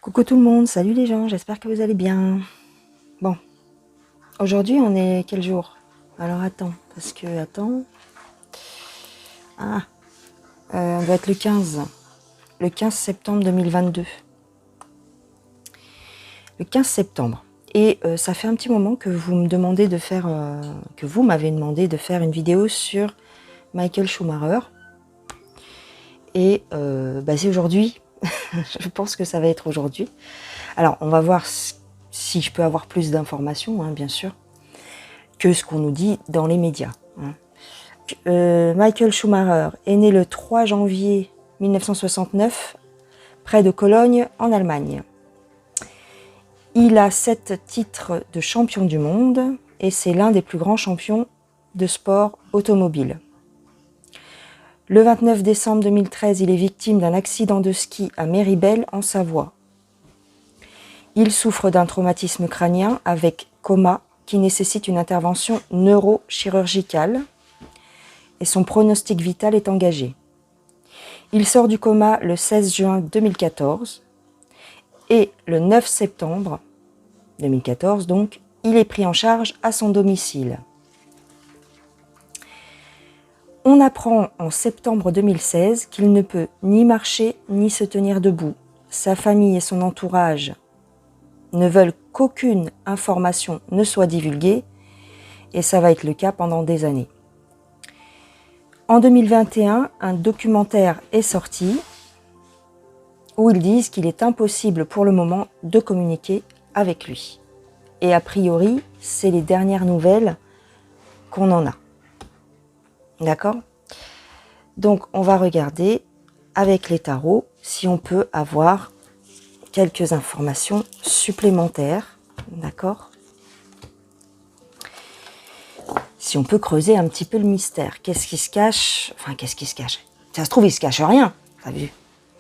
Coucou tout le monde, salut les gens, j'espère que vous allez bien. Bon, aujourd'hui on est quel jour? Alors attends, on doit être le 15 septembre 2022. Le 15 septembre. Et ça fait un petit moment que vous me demandez de faire, que vous m'avez demandé de faire une vidéo sur Michael Schumacher. Et c'est aujourd'hui, je pense que ça va être aujourd'hui. Alors on va voir si je peux avoir plus d'informations, bien sûr, que ce qu'on nous dit dans les médias. Michael Schumacher est né le 3 janvier 1969, près de Cologne, en Allemagne. Il a 7 titres de champion du monde et c'est l'un des plus grands champions de sport automobile. Le 29 décembre 2013, il est victime d'un accident de ski à Méribel, en Savoie. Il souffre d'un traumatisme crânien avec coma qui nécessite une intervention neurochirurgicale et son pronostic vital est engagé. Il sort du coma le 16 juin 2014 et le 9 septembre 2014, donc, il est pris en charge à son domicile. On apprend en septembre 2016 qu'il ne peut ni marcher ni se tenir debout. Sa famille et son entourage ne veulent qu'aucune information ne soit divulguée et ça va être le cas pendant des années. En 2021, un documentaire est sorti où ils disent qu'il est impossible pour le moment de communiquer avec lui. Et a priori, c'est les dernières nouvelles qu'on en a. D'accord ? Donc, on va regarder avec les tarots si on peut avoir quelques informations supplémentaires. D'accord ? Si on peut creuser un petit peu le mystère. Qu'est-ce qui se cache ? Enfin, qu'est-ce qui se cache ? Ça se trouve, il se cache rien, t'as vu ?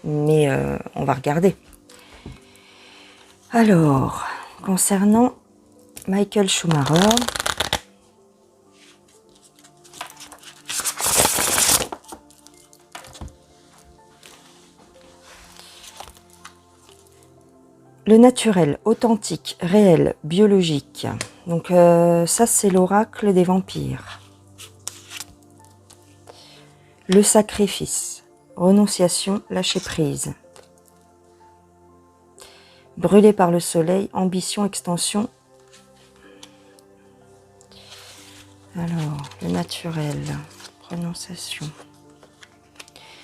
Mais on va regarder. Alors, concernant Michael Schumacher, le naturel, authentique, réel, biologique. Donc ça, c'est l'oracle des vampires. Le sacrifice, renonciation, lâcher prise. Brûlé par le soleil, ambition, extension. Alors, le naturel, renonciation.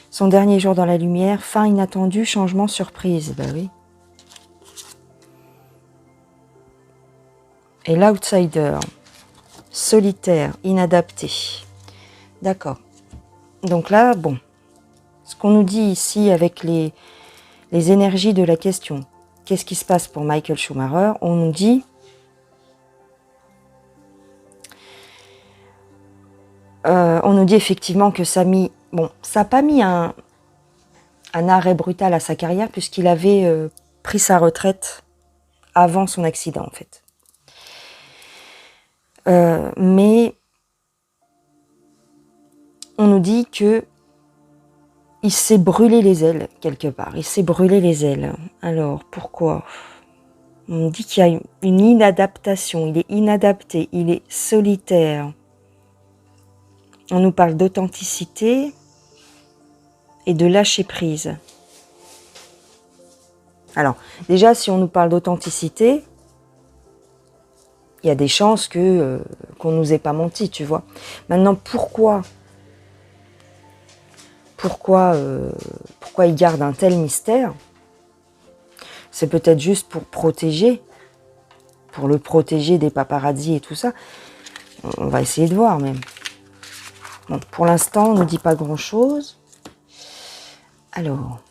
Son dernier jour dans la lumière, fin inattendue, changement, surprise. Ben oui. Et l'outsider, solitaire, inadapté. D'accord. Donc là, bon, ce qu'on nous dit ici avec les énergies de la question, qu'est-ce qui se passe pour Michael Schumacher? On nous dit effectivement que ça a mis, bon, ça n'a pas mis un arrêt brutal à sa carrière puisqu'il avait pris sa retraite avant son accident en fait. Mais on nous dit que il s'est brûlé les ailes quelque part. Il s'est brûlé les ailes. Alors pourquoi? On nous dit qu'il y a une inadaptation. Il est inadapté. Il est solitaire. On nous parle d'authenticité et de lâcher prise. Alors déjà, si on nous parle d'authenticité, il y a des chances qu'on nous ait pas menti, tu vois. Maintenant, pourquoi il garde un tel mystère? C'est peut-être juste pour le protéger des paparazzis et tout ça. On va essayer de voir même. Bon, pour l'instant, on ne dit pas grand-chose. Alors.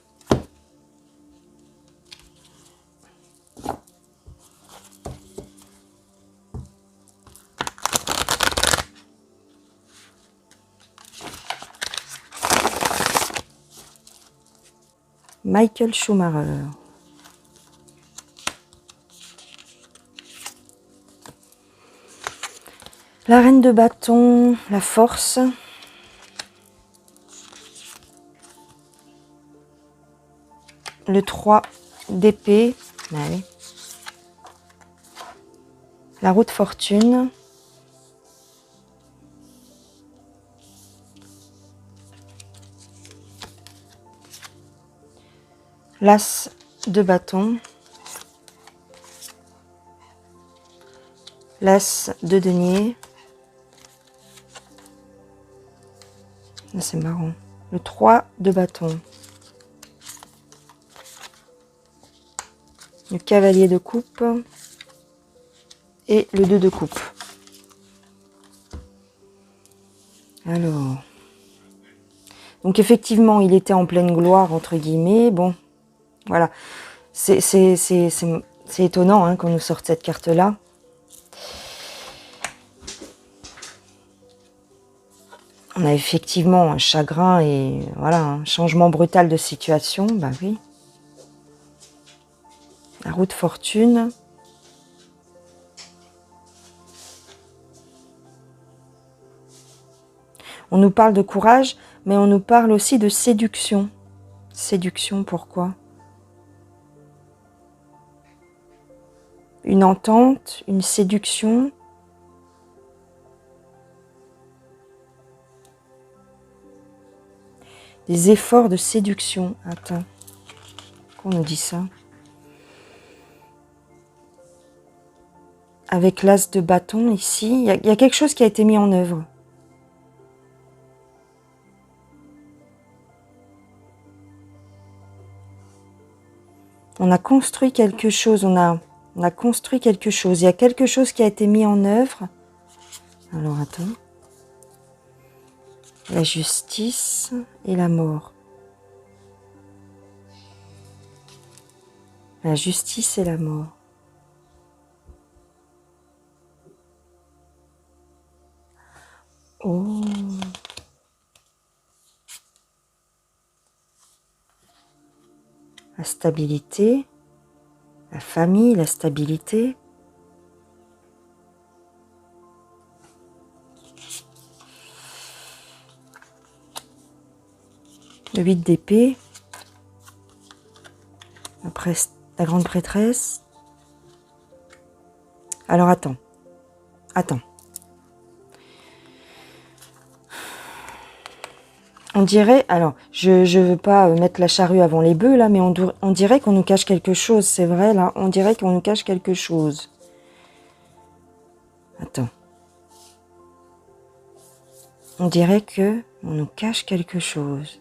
Michael Schumacher. La reine de bâton, la force. Le 3 d'épée. Ah oui. La roue de fortune. L'as de bâton. L'as de denier. C'est marrant. Le 3 de bâton. Le cavalier de coupe. Et le 2 de coupe. Alors. Donc effectivement, il était en pleine gloire, entre guillemets. Bon, voilà. C'est étonnant hein, qu'on nous sorte cette carte-là. On a effectivement un chagrin et voilà, un changement brutal de situation. Bah oui. La roue de fortune. On nous parle de courage, mais on nous parle aussi de séduction. Séduction, pourquoi? Une entente, une séduction. Des efforts de séduction. Attends, qu'on nous dit ça? Avec l'as de bâton ici, il y a quelque chose qui a été mis en œuvre. On a construit quelque chose, on a construit quelque chose. Il y a quelque chose qui a été mis en œuvre. Alors, attends. La justice et la mort. La justice et la mort. Oh. La stabilité, la famille, la stabilité. Le 8 d'épée. La grande prêtresse. Alors attends. Attends. On dirait, alors, je ne veux pas mettre la charrue avant les bœufs, là, mais on dirait qu'on nous cache quelque chose, c'est vrai, là, on dirait qu'on nous cache quelque chose. Attends. On dirait que on nous cache quelque chose.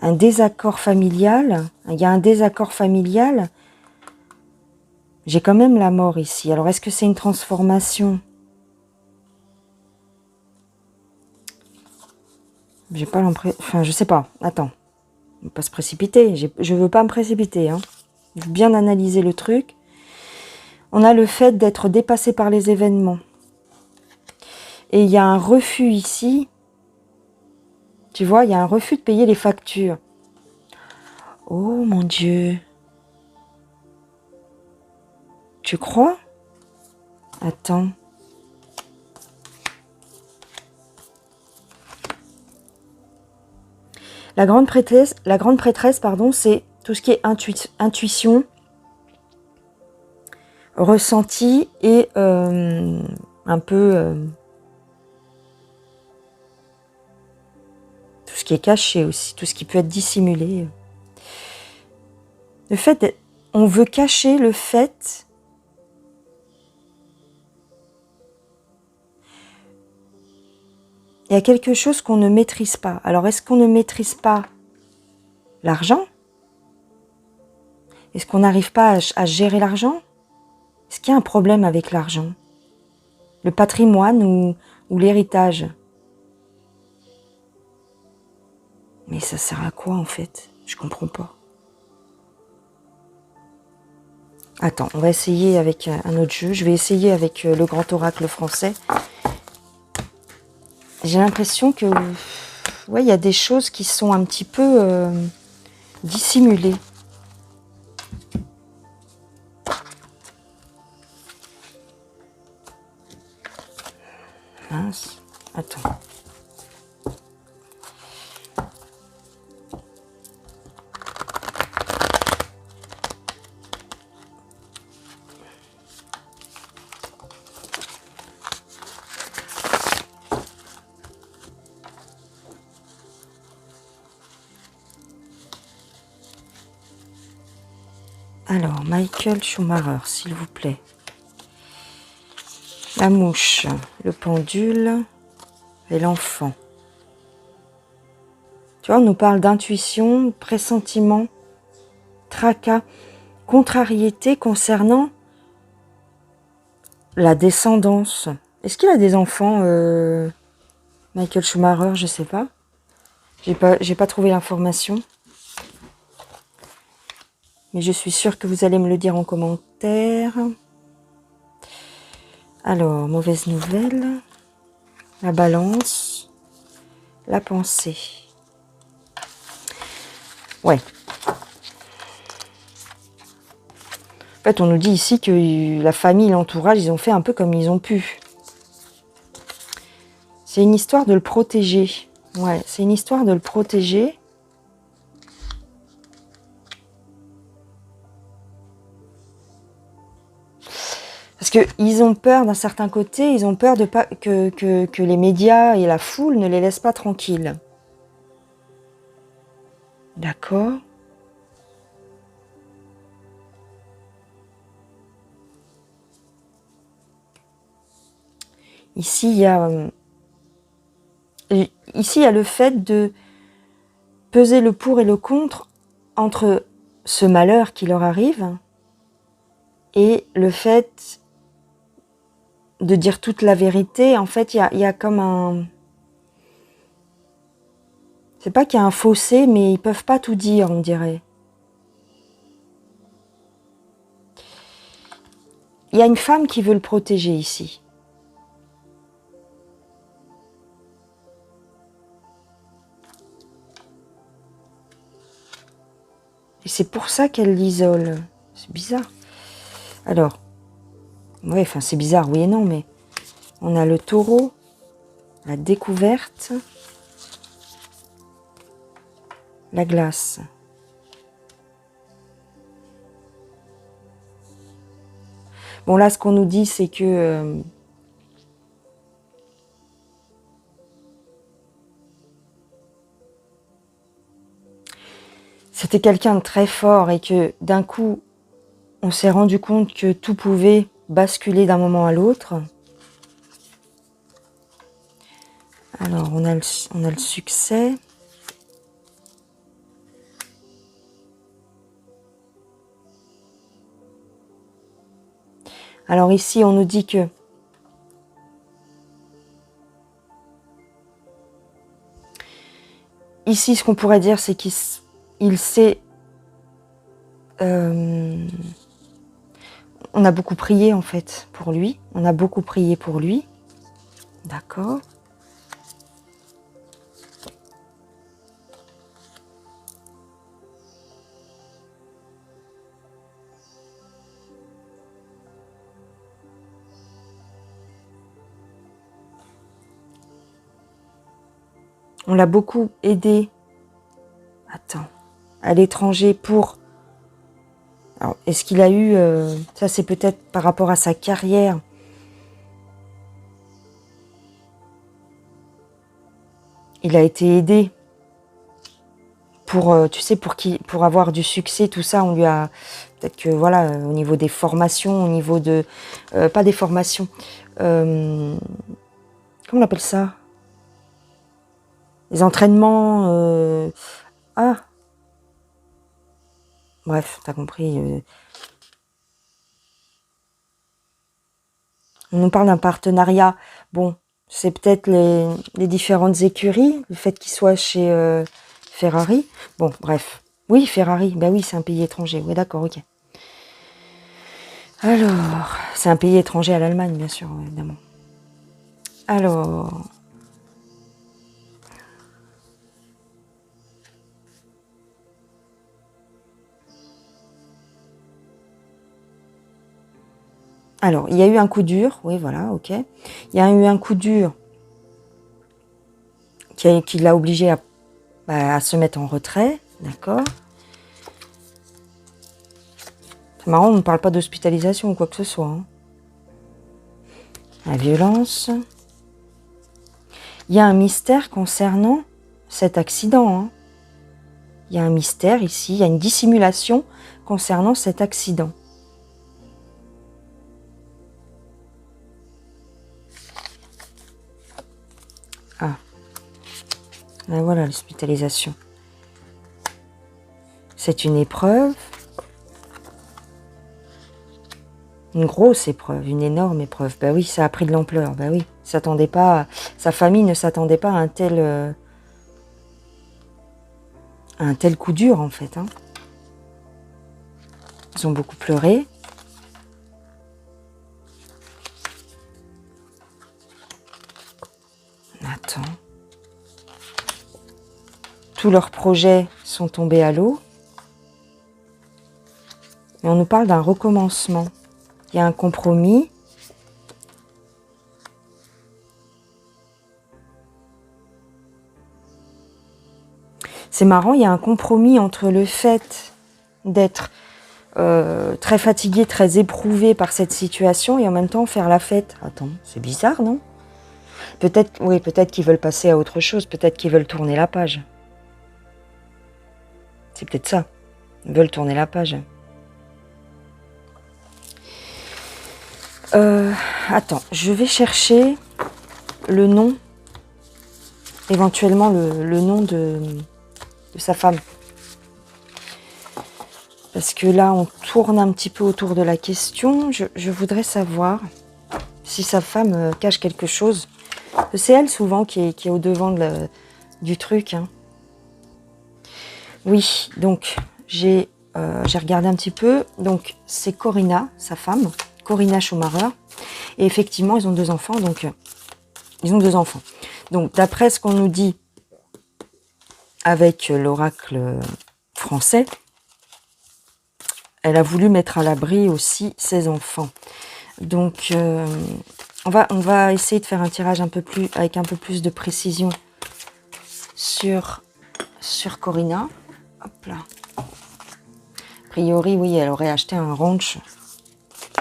Un désaccord familial, il y a un désaccord familial. J'ai quand même la mort ici, alors est-ce que c'est une transformation ? J'ai pas l'impression... Enfin, je sais pas. Attends. On va pas se précipiter. Je veux pas me précipiter. Hein. Je veux bien analyser le truc. On a le fait d'être dépassé par les événements. Et il y a un refus ici. Tu vois, il y a un refus de payer les factures. Oh mon Dieu. Tu crois? Attends. La grande prêtresse, pardon, c'est tout ce qui est intuition, ressenti et un peu tout ce qui est caché aussi, tout ce qui peut être dissimulé. Le fait, on veut cacher le fait il y a quelque chose qu'on ne maîtrise pas. Alors, est-ce qu'on ne maîtrise pas l'argent? Est-ce qu'on n'arrive pas à gérer l'argent? Est-ce qu'il y a un problème avec l'argent? Le patrimoine ou l'héritage? Mais ça sert à quoi, en fait? Je comprends pas. Attends, on va essayer avec un autre jeu. Je vais essayer avec le grand oracle français. J'ai l'impression que... ouais, il y a des choses qui sont un petit peu dissimulées. Mince. Attends. Alors, Michael Schumacher, s'il vous plaît. La mouche, le pendule et l'enfant. Tu vois, on nous parle d'intuition, pressentiment, tracas, contrariété concernant la descendance. Est-ce qu'il a des enfants, Michael Schumacher? Je sais pas. J'ai pas trouvé l'information. Mais je suis sûre que vous allez me le dire en commentaire. Alors, mauvaise nouvelle. La balance. La pensée. Ouais. En fait, on nous dit ici que la famille, l'entourage, ils ont fait un peu comme ils ont pu. C'est une histoire de le protéger. Ouais, c'est une histoire de le protéger. Parce qu'ils ont peur d'un certain côté, ils ont peur de pas que les médias et la foule ne les laissent pas tranquilles. D'accord. Ici, il y a le fait de peser le pour et le contre entre ce malheur qui leur arrive et le fait de dire toute la vérité. En fait, il y a comme un... C'est pas qu'il y a un fossé, mais ils peuvent pas tout dire, on dirait. Il y a une femme qui veut le protéger ici. Et c'est pour ça qu'elle l'isole. C'est bizarre. Alors, ouais, enfin c'est bizarre, oui et non, mais on a le taureau, la découverte, la glace. Bon là, ce qu'on nous dit, c'est que c'était quelqu'un de très fort et que d'un coup, on s'est rendu compte que tout pouvait basculer d'un moment à l'autre. Alors, on a le succès. Alors ici, on nous dit que ici, ce qu'on pourrait dire, c'est qu'il sait... on a beaucoup prié, en fait, pour lui. On a beaucoup prié pour lui. D'accord. On l'a beaucoup aidé. Attends. À l'étranger pour... Alors, est-ce qu'il a eu... ça, c'est peut-être par rapport à sa carrière. Il a été aidé pour, tu sais, pour avoir du succès, tout ça. On lui a... Peut-être que, voilà, au niveau des formations, au niveau de... pas des formations. Comment on appelle ça? Les entraînements... Ah! Bref, t'as compris. On nous parle d'un partenariat. Bon, c'est peut-être les différentes écuries, le fait qu'il soit chez Ferrari. Bon, bref. Oui, Ferrari, ben oui, c'est un pays étranger. Oui, d'accord, ok. Alors, c'est un pays étranger à l'Allemagne, bien sûr, évidemment. Alors, il y a eu un coup dur, oui, voilà, ok. Il y a eu un coup dur qui l'a obligé à se mettre en retrait, d'accord. C'est marrant, on ne parle pas d'hospitalisation ou quoi que ce soit. Hein. La violence. Il y a un mystère concernant cet accident. Hein. Il y a un mystère ici, il y a une dissimulation concernant cet accident. Ah, là voilà l'hospitalisation. C'est une épreuve, une grosse épreuve, une énorme épreuve. Ben oui, ça a pris de l'ampleur. Ben oui, s'attendait pas, sa famille ne s'attendait pas à un tel coup dur en fait. Hein. Ils ont beaucoup pleuré. Attends. Tous leurs projets sont tombés à l'eau. Et on nous parle d'un recommencement. Il y a un compromis. C'est marrant, il y a un compromis entre le fait d'être très fatigué, très éprouvé par cette situation et en même temps faire la fête. Attends, c'est bizarre, non? Peut-être, oui, peut-être qu'ils veulent passer à autre chose, peut-être qu'ils veulent tourner la page. C'est peut-être ça. Ils veulent tourner la page. Attends, je vais chercher le nom, éventuellement le nom de sa femme. Parce que là, on tourne un petit peu autour de la question. Je voudrais savoir si sa femme cache quelque chose. C'est elle souvent qui est au-devant du truc. Hein. Oui, donc j'ai regardé un petit peu. Donc c'est Corinna, sa femme, Corinna Schumacher. Et effectivement, ils ont 2 enfants. Donc ils ont 2 enfants. Donc d'après ce qu'on nous dit avec l'oracle français, elle a voulu mettre à l'abri aussi ses enfants. Donc, on va essayer de faire un tirage avec un peu plus de précision sur Corinna. Hop là. A priori, oui, elle aurait acheté un ranch.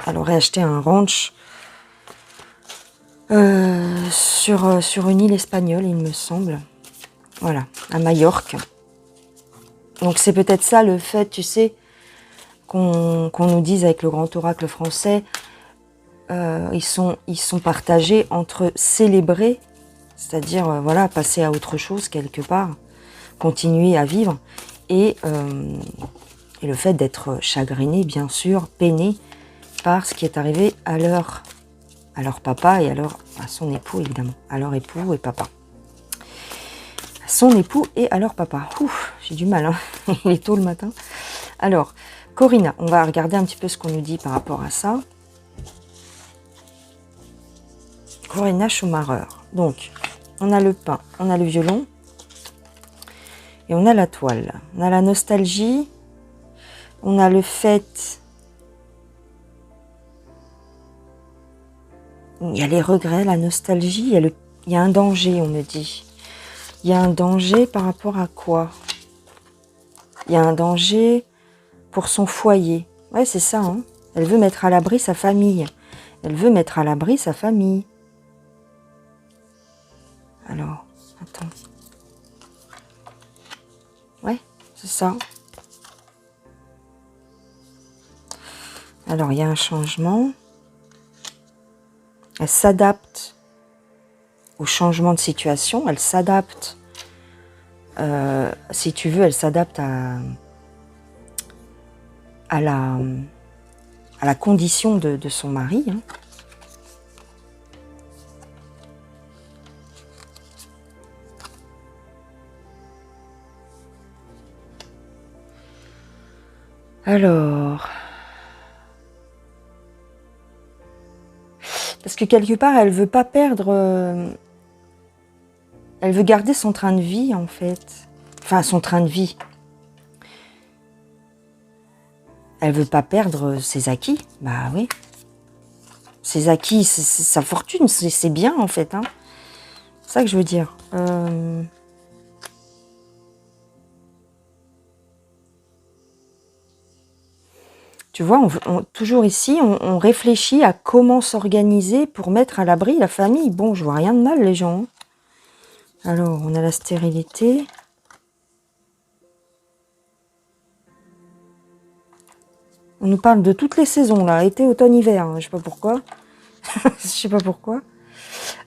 Elle aurait acheté un ranch sur une île espagnole, il me semble. Voilà, à Majorque. Donc, c'est peut-être ça le fait, tu sais, qu'on nous dise avec le grand oracle français, ils sont partagés entre célébrer, c'est-à-dire voilà, passer à autre chose quelque part, continuer à vivre, et le fait d'être chagriné, bien sûr, peiné par ce qui est arrivé à leur papa et à son époux, évidemment, à leur époux et papa. À son époux et à leur papa. Ouf, j'ai du mal, hein. Il est tôt le matin. Alors, Corinna, on va regarder un petit peu ce qu'on nous dit par rapport à ça. Corinna Schumacher. Donc, on a le pain, on a le violon et on a la toile. On a la nostalgie, on a le fait... Il y a les regrets, la nostalgie, il y a un danger, on me dit. Il y a un danger par rapport à quoi? Il y a un danger pour son foyer. Ouais, c'est ça, hein. Elle veut mettre à l'abri sa famille. Elle veut mettre à l'abri sa famille. Alors, attends. Ouais, c'est ça. Alors, il y a un changement. Elle s'adapte au changement de situation. Elle s'adapte, si tu veux, elle s'adapte à la condition de son mari. Hein. Alors, parce que quelque part, elle veut pas perdre, elle veut garder son train de vie en fait, enfin son train de vie. Elle veut pas perdre ses acquis, bah oui. Ses acquis, sa fortune, c'est bien en fait. Hein. C'est ça que je veux dire. Tu vois, toujours ici, on réfléchit à comment s'organiser pour mettre à l'abri la famille. Bon, je vois rien de mal, les gens. Alors, on a la stérilité. On nous parle de toutes les saisons, là. Été, automne, hiver. Hein. Je sais pas pourquoi. Je sais pas pourquoi.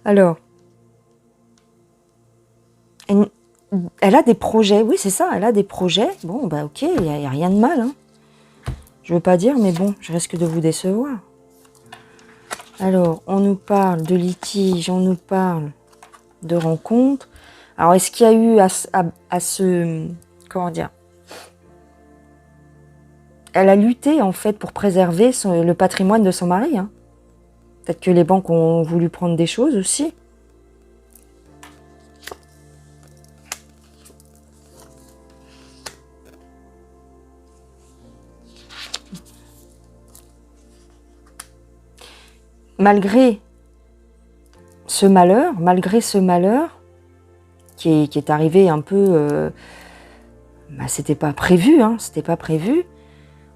Alors. Elle a des projets. Oui, c'est ça. Elle a des projets. Bon, bah ok, il n'y a rien de mal. Hein. Je veux pas dire, mais bon, je risque de vous décevoir. Alors, on nous parle de litige, on nous parle de rencontres. Alors, est-ce qu'il y a eu à se... Comment dire? Elle a lutté, en fait, pour préserver le patrimoine de son mari. Hein. Peut-être que les banques ont voulu prendre des choses aussi. Malgré ce malheur qui est arrivé un peu... c'était pas prévu, hein, c'était pas prévu.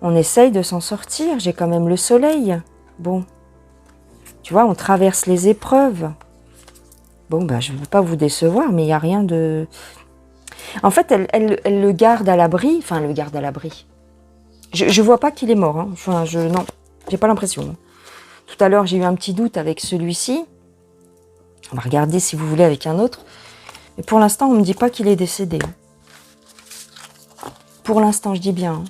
On essaye de s'en sortir, j'ai quand même le soleil. Bon, tu vois, on traverse les épreuves. Bon, bah, je ne veux pas vous décevoir, mais il n'y a rien de... En fait, elle le garde à l'abri, enfin, elle le garde à l'abri. Je ne vois pas qu'il est mort, hein. Enfin, non, j'ai pas l'impression. Tout à l'heure, j'ai eu un petit doute avec celui-ci. On va regarder, si vous voulez, avec un autre. Mais pour l'instant, on ne me dit pas qu'il est décédé. Pour l'instant, je dis bien. Hein.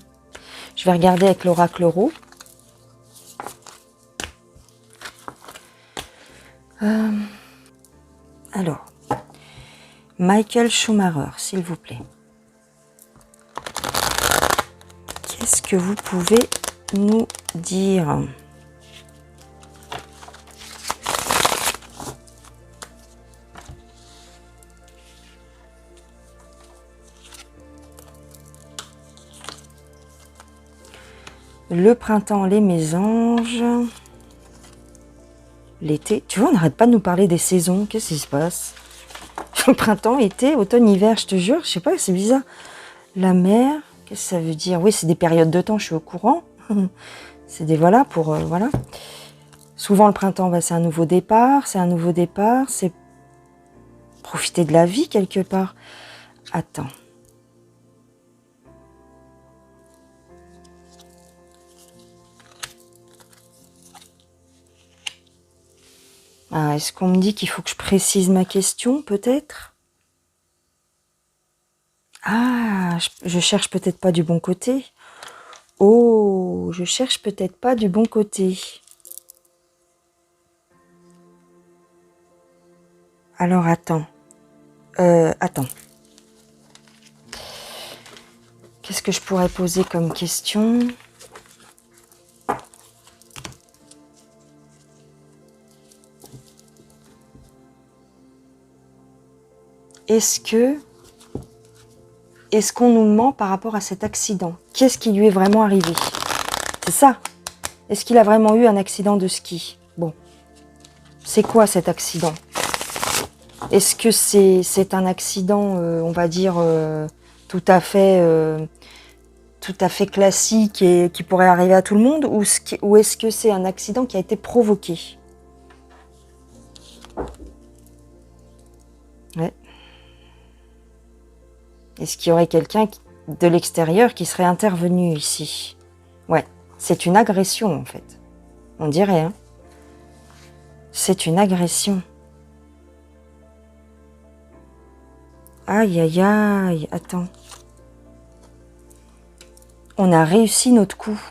Je vais regarder avec l'oracle Euro. Alors, Michael Schumacher, s'il vous plaît. Qu'est-ce que vous pouvez nous dire ? Le printemps, les mésanges. L'été. Tu vois, on n'arrête pas de nous parler des saisons. Qu'est-ce qui se passe? Le printemps, été, automne, hiver, je te jure. Je sais pas, c'est bizarre. La mer, qu'est-ce que ça veut dire? Oui, c'est des périodes de temps, je suis au courant. C'est des voilà pour... voilà. Souvent, le printemps, bah, c'est un nouveau départ. C'est un nouveau départ. C'est profiter de la vie, quelque part. Attends. Ah, est-ce qu'on me dit qu'il faut que je précise ma question, peut-être? Ah, je cherche peut-être pas du bon côté. Oh, je cherche peut-être pas du bon côté. Alors, attends. Attends. Qu'est-ce que je pourrais poser comme question ? Est-ce qu'on nous ment par rapport à cet accident? Qu'est-ce qui lui est vraiment arrivé? C'est ça. Est-ce qu'il a vraiment eu un accident de ski? Bon. C'est quoi cet accident? Est-ce que c'est un accident, on va dire, tout à fait classique et qui pourrait arriver à tout le monde? Ou est-ce que c'est un accident qui a été provoqué? Ouais. Est-ce qu'il y aurait quelqu'un de l'extérieur qui serait intervenu ici? Ouais, c'est une agression en fait. On dirait, hein. C'est une agression. Aïe, aïe, aïe, attends. On a réussi notre coup.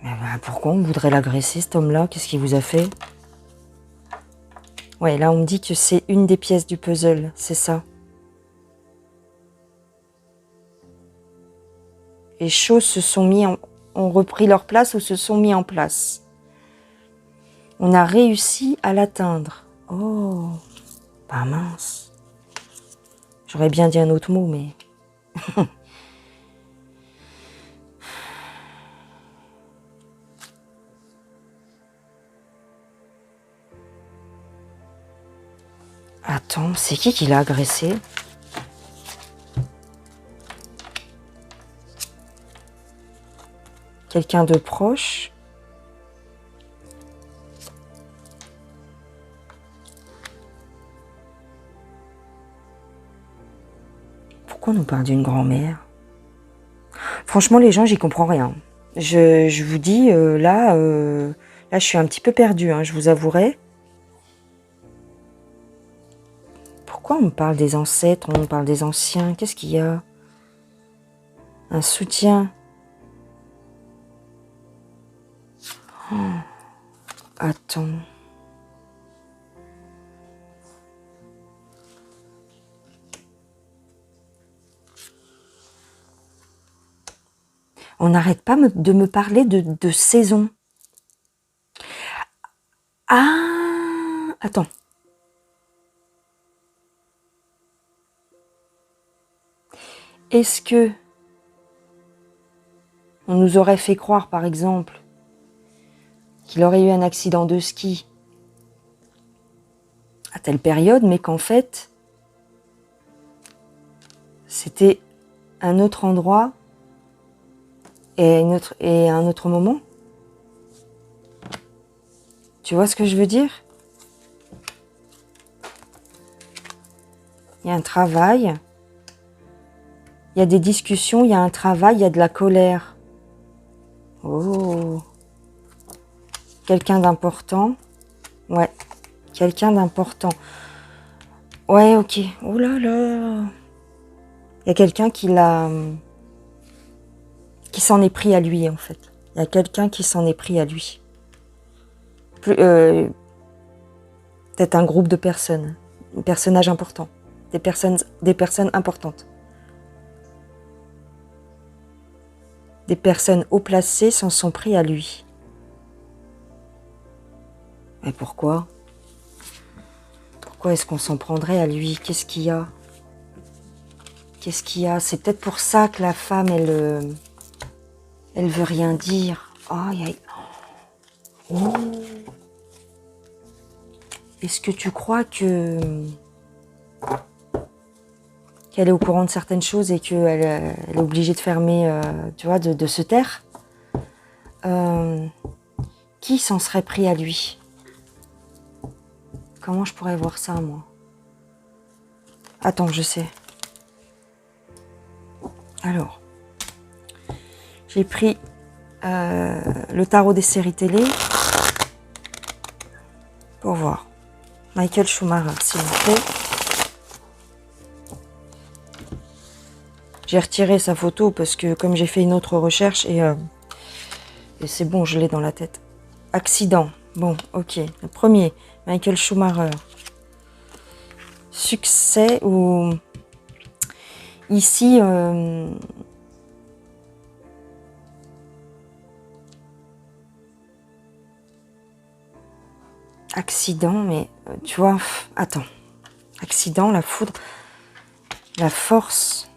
Mais bah, pourquoi on voudrait l'agresser, cet homme-là? Qu'est-ce qu'il vous a fait? Ouais, là on me dit que c'est une des pièces du puzzle, c'est ça. Les choses ont repris leur place ou se sont mis en place. On a réussi à l'atteindre. Oh, bah mince. J'aurais bien dit un autre mot, mais... Attends, c'est qui l'a agressé? Quelqu'un de proche? Pourquoi on nous parle d'une grand-mère? Franchement, les gens, j'y comprends rien. Je vous dis, là, je suis un petit peu perdue, hein, je vous avouerai. Pourquoi on me parle des ancêtres, on me parle des anciens? Qu'est-ce qu'il y a? Un soutien. Oh, attends. On n'arrête pas de me parler de saison. Ah, attends. Est-ce que on nous aurait fait croire, par exemple, qu'il aurait eu un accident de ski à telle période, mais qu'en fait, c'était un autre endroit et un autre moment? Tu vois ce que je veux dire? Il y a un travail, il y a des discussions, il y a un travail, il y a de la colère. Oh, quelqu'un d'important. Ouais, quelqu'un d'important. Ouais, ok. Oh là là. Il y a quelqu'un qui s'en est pris à lui, en fait. Il y a quelqu'un qui s'en est pris à lui. Peut-être un groupe de personnes, un personnage important, des personnes importantes. Des personnes haut placées s'en sont pris à lui. Mais pourquoi? Pourquoi est-ce qu'on s'en prendrait à lui? Qu'est-ce qu'il y a? Qu'est-ce qu'il y a? C'est peut-être pour ça que la femme, elle veut rien dire. Aïe, aïe. Oh. Est-ce que tu crois qu'elle est au courant de certaines choses et qu'elle est obligée de fermer, tu vois, de se taire? Qui s'en serait pris à lui? Comment je pourrais voir ça, moi? Attends, je sais. Alors, j'ai pris le tarot des séries télé pour voir. Michael Schumacher, s'il vous plaît. J'ai retiré sa photo parce que comme j'ai fait une autre recherche et c'est bon, je l'ai dans la tête. Accident. Bon, ok. Le premier, Michael Schumacher. Succès ou... Ici... accident, mais tu vois... Attends. Accident, la foudre, la force...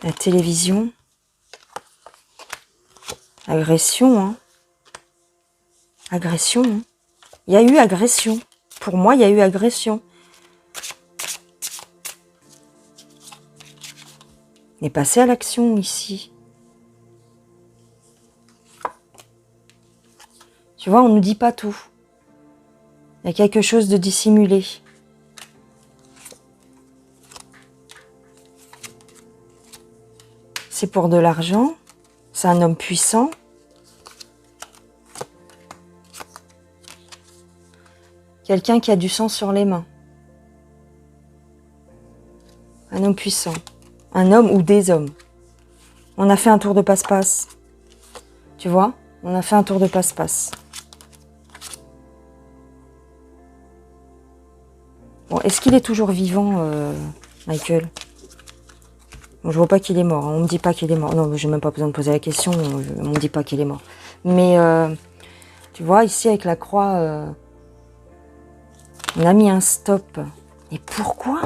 La télévision, agression, hein. Agression, hein. Il y a eu agression. Pour moi, il y a eu agression. On est passé à l'action ici. Tu vois, on ne nous dit pas tout. Il y a quelque chose de dissimulé. C'est pour de l'argent. C'est un homme puissant. Quelqu'un qui a du sang sur les mains. Un homme puissant. Un homme ou des hommes. On a fait un tour de passe-passe. Tu vois? On a fait un tour de passe-passe. Bon, est-ce qu'il est toujours vivant, Michael? Bon, je vois pas qu'il est mort. Hein. On me dit pas qu'il est mort. Non, j'ai même pas besoin de poser la question. On me dit pas qu'il est mort. Mais tu vois, ici avec la croix, on a mis un stop. Et pourquoi?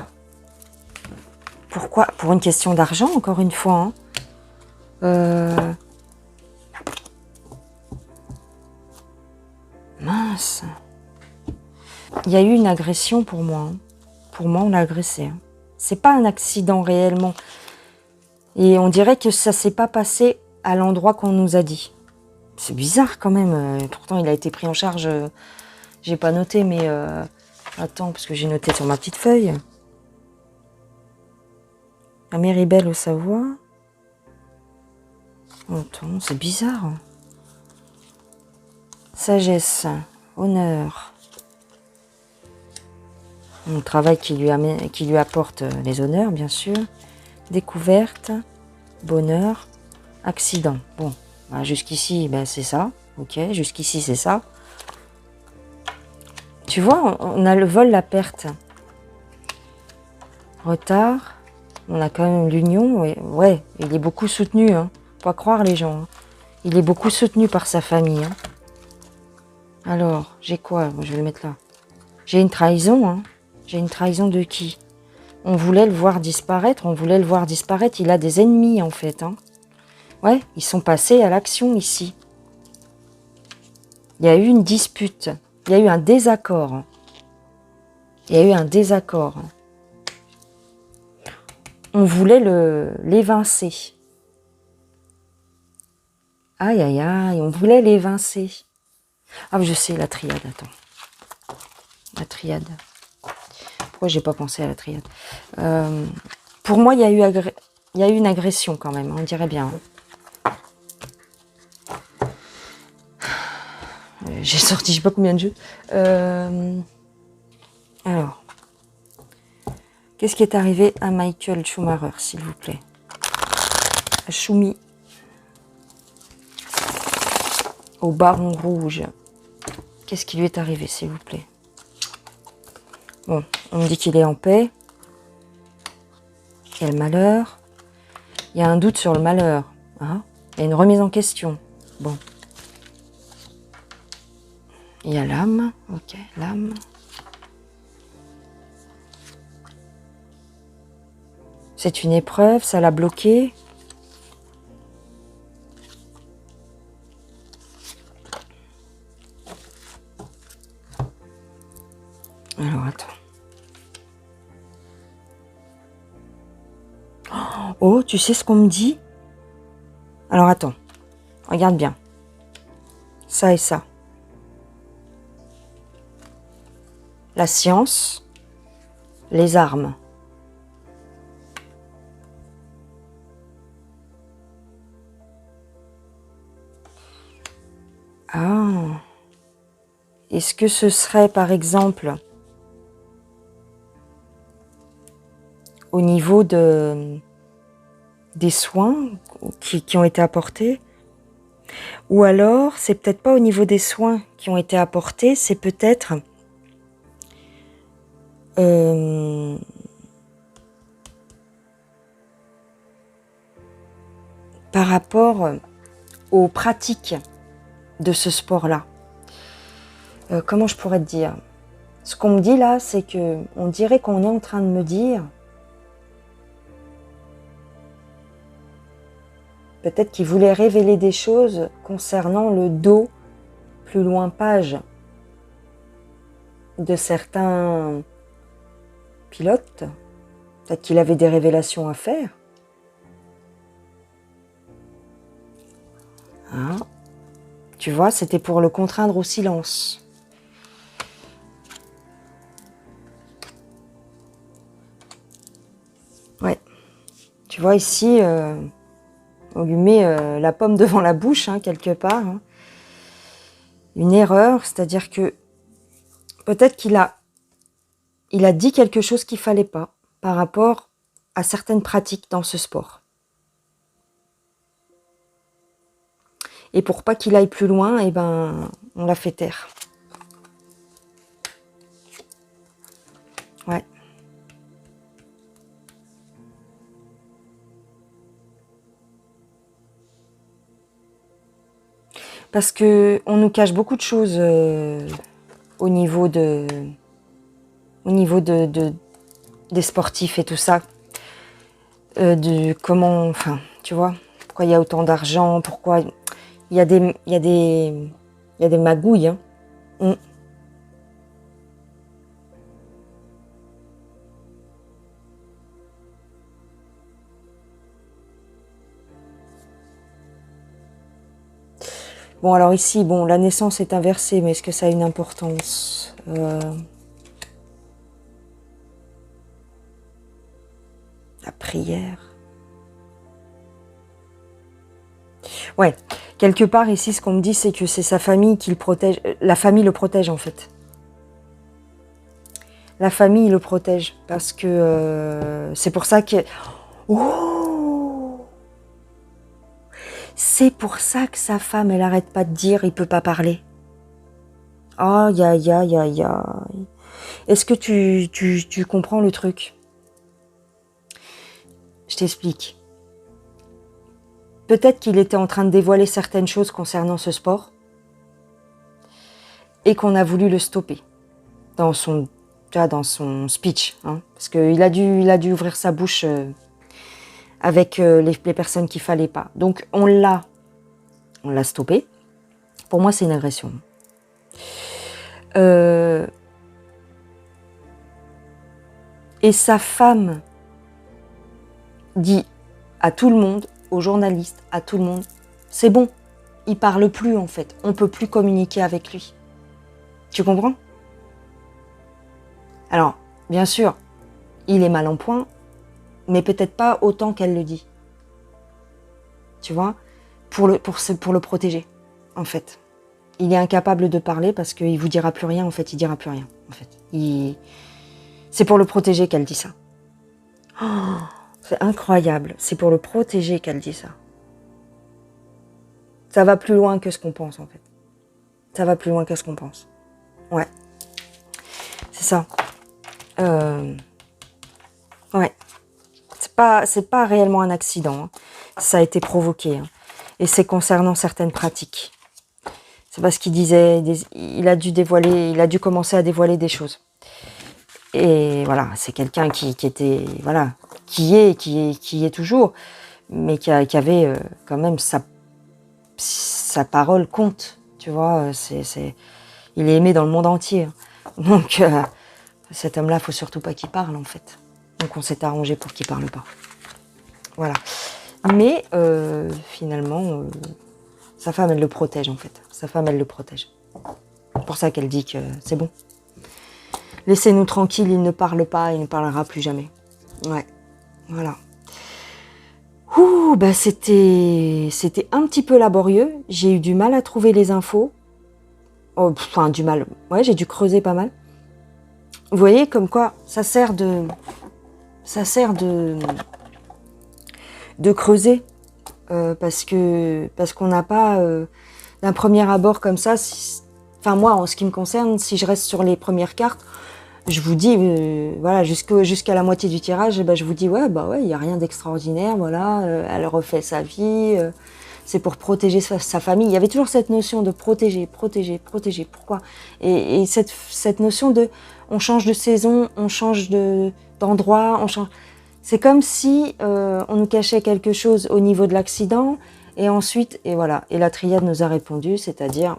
Pourquoi? Pour une question d'argent, encore une fois. Hein. Mince. Il y a eu une agression pour moi. Hein. Pour moi, on l'a agressé. Hein. C'est pas un accident réellement. Et on dirait que ça s'est pas passé à l'endroit qu'on nous a dit. C'est bizarre quand même. Pourtant, il a été pris en charge. J'ai pas noté, mais attends, parce que j'ai noté sur ma petite feuille. À Méribel au Savoie. Attends, c'est bizarre. Sagesse, honneur. Un travail qui lui apporte les honneurs, bien sûr. Découverte, bonheur, accident. Bon, bah, jusqu'ici, ben, c'est ça. Ok, jusqu'ici, c'est ça. Tu vois, on a le vol, la perte. Retard. On a quand même l'union. Ouais, il est beaucoup soutenu. Hein. Faut pas croire les gens. Hein. Il est beaucoup soutenu par sa famille. Hein. Alors, j'ai quoi? Je vais le mettre là. J'ai une trahison. Hein. J'ai une trahison de qui? On voulait le voir disparaître. On voulait le voir disparaître. Il a des ennemis, en fait. Hein. Ouais, ils sont passés à l'action ici. Il y a eu une dispute. Il y a eu un désaccord. Il y a eu un désaccord. On voulait l'évincer. Aïe, aïe, aïe, on voulait l'évincer. Ah, je sais, la triade, attends. La triade. Pourquoi j'ai pas pensé à la triade? Pour moi, il y a eu une agression quand même, on dirait bien. J'ai sorti je sais pas combien de jeux. Alors. Qu'est-ce qui est arrivé à Michael Schumacher, s'il vous plaît? À Schumi. Au Baron Rouge. Qu'est-ce qui lui est arrivé, s'il vous plaît? Bon, on me dit qu'il est en paix. Quel malheur. Il y a un doute sur le malheur. Hein? Il y a une remise en question. Bon. Il y a l'âme. Ok, l'âme. C'est une épreuve, ça l'a bloqué. Alors, attends. Oh, tu sais ce qu'on me dit? Alors, attends. Regarde bien. Ça et ça. La science, les armes. Ah. Est-ce que ce serait, par exemple, au niveau des soins qui ont été apportés? Ou alors, c'est peut-être pas au niveau des soins qui ont été apportés, c'est peut-être par rapport aux pratiques de ce sport-là. Comment je pourrais te dire? Ce qu'on me dit là, c'est que on dirait qu'on est en train de me dire peut-être qu'il voulait révéler des choses concernant le dos, plus loin page, de certains pilotes. Peut-être qu'il avait des révélations à faire. Hein? Tu vois, c'était pour le contraindre au silence. Ouais. Tu vois, ici, on lui met la pomme devant la bouche, hein, quelque part. Hein. Une erreur, c'est-à-dire que peut-être qu'il a dit quelque chose qu'il fallait pas par rapport à certaines pratiques dans ce sport. Et pour pas qu'il aille plus loin, eh ben, on l'a fait taire. Ouais. Parce que on nous cache beaucoup de choses au niveau des sportifs et tout ça. Comment, enfin, tu vois, pourquoi il y a autant d'argent, pourquoi il y a des magouilles. Hein. Mm. Bon, alors ici, bon, la naissance est inversée, mais est-ce que ça a une importance? La prière. Ouais, quelque part ici, ce qu'on me dit, c'est que c'est sa famille qui le protège. La famille le protège en fait. La famille le protège parce que c'est pour ça que. Oh, c'est pour ça que sa femme, elle arrête pas de dire, il peut pas parler. Aïe, aïe, aïe, aïe, aïe. Est-ce que tu comprends le truc? Je t'explique. Peut-être qu'il était en train de dévoiler certaines choses concernant ce sport et qu'on a voulu le stopper dans son speech. Hein, parce qu'il a dû ouvrir sa bouche avec les personnes qu'il fallait pas. Donc on l'a stoppé. Pour moi, c'est une agression. Et sa femme dit à tout le monde, aux journalistes, à tout le monde, c'est bon, il parle plus en fait, on peut plus communiquer avec lui. Tu comprends? Alors, bien sûr, il est mal en point, mais peut-être pas autant qu'elle le dit. Tu vois, pour le protéger, en fait. Il est incapable de parler parce qu'il vous dira plus rien, en fait, il dira plus rien, en fait. C'est pour le protéger qu'elle dit ça. Oh, c'est incroyable, c'est pour le protéger qu'elle dit ça. Ça va plus loin que ce qu'on pense, en fait. Ça va plus loin que ce qu'on pense. Ouais. C'est ça. Ouais. C'est pas réellement un accident. Hein. Ça a été provoqué. Hein. Et c'est concernant certaines pratiques. C'est parce qu'il disait, il a dû commencer à dévoiler des choses. Et voilà, c'est quelqu'un qui était, voilà, qui est toujours, mais qui avait quand même sa parole compte, tu vois. Il est aimé dans le monde entier. Donc cet homme-là, faut surtout pas qu'il parle en fait. Donc on s'est arrangé pour qu'il parle pas. Voilà. Mais finalement, sa femme, elle le protège en fait. Sa femme, elle le protège. C'est pour ça qu'elle dit que c'est bon. Laissez-nous tranquilles, il ne parle pas, il ne parlera plus jamais. Ouais, voilà. Ouh, bah c'était un petit peu laborieux. J'ai eu du mal à trouver les infos. Oh, enfin, du mal. Ouais, j'ai dû creuser pas mal. Vous voyez, comme quoi, ça sert de creuser. Parce qu'on n'a pas, d'un premier abord comme ça, enfin moi, en ce qui me concerne, si je reste sur les premières cartes, je vous dis, voilà, jusqu'à la moitié du tirage, je vous dis, ouais, il n'y a rien d'extraordinaire, voilà, elle refait sa vie, c'est pour protéger sa famille. Il y avait toujours cette notion de protéger. Pourquoi? Et cette notion de, on change de saison, on change d'endroit, on change. C'est comme si on nous cachait quelque chose au niveau de l'accident, et ensuite, et voilà, et la triade nous a répondu, c'est-à-dire,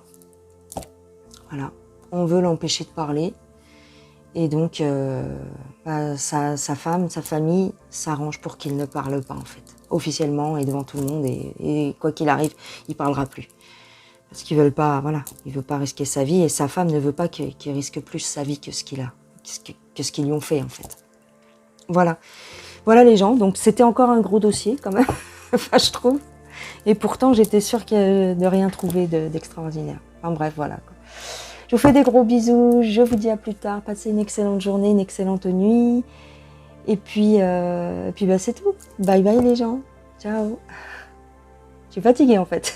voilà, on veut l'empêcher de parler. Et donc, sa femme, sa famille s'arrange pour qu'il ne parle pas, en fait, officiellement et devant tout le monde. Et quoi qu'il arrive, il parlera plus. Parce qu'ils veulent pas, voilà, il veut pas risquer sa vie. Et sa femme ne veut pas qu'il risque plus sa vie que ce qu'il a, que ce qu'ils lui ont fait, en fait. Voilà. Voilà les gens. Donc, c'était encore un gros dossier, quand même, enfin, je trouve. Et pourtant, j'étais sûre de rien trouver d'extraordinaire. Enfin, bref, voilà, quoi. Je vous fais des gros bisous, je vous dis à plus tard, passez une excellente journée, une excellente nuit. Et puis c'est tout. Bye bye les gens. Ciao. Je suis fatiguée en fait.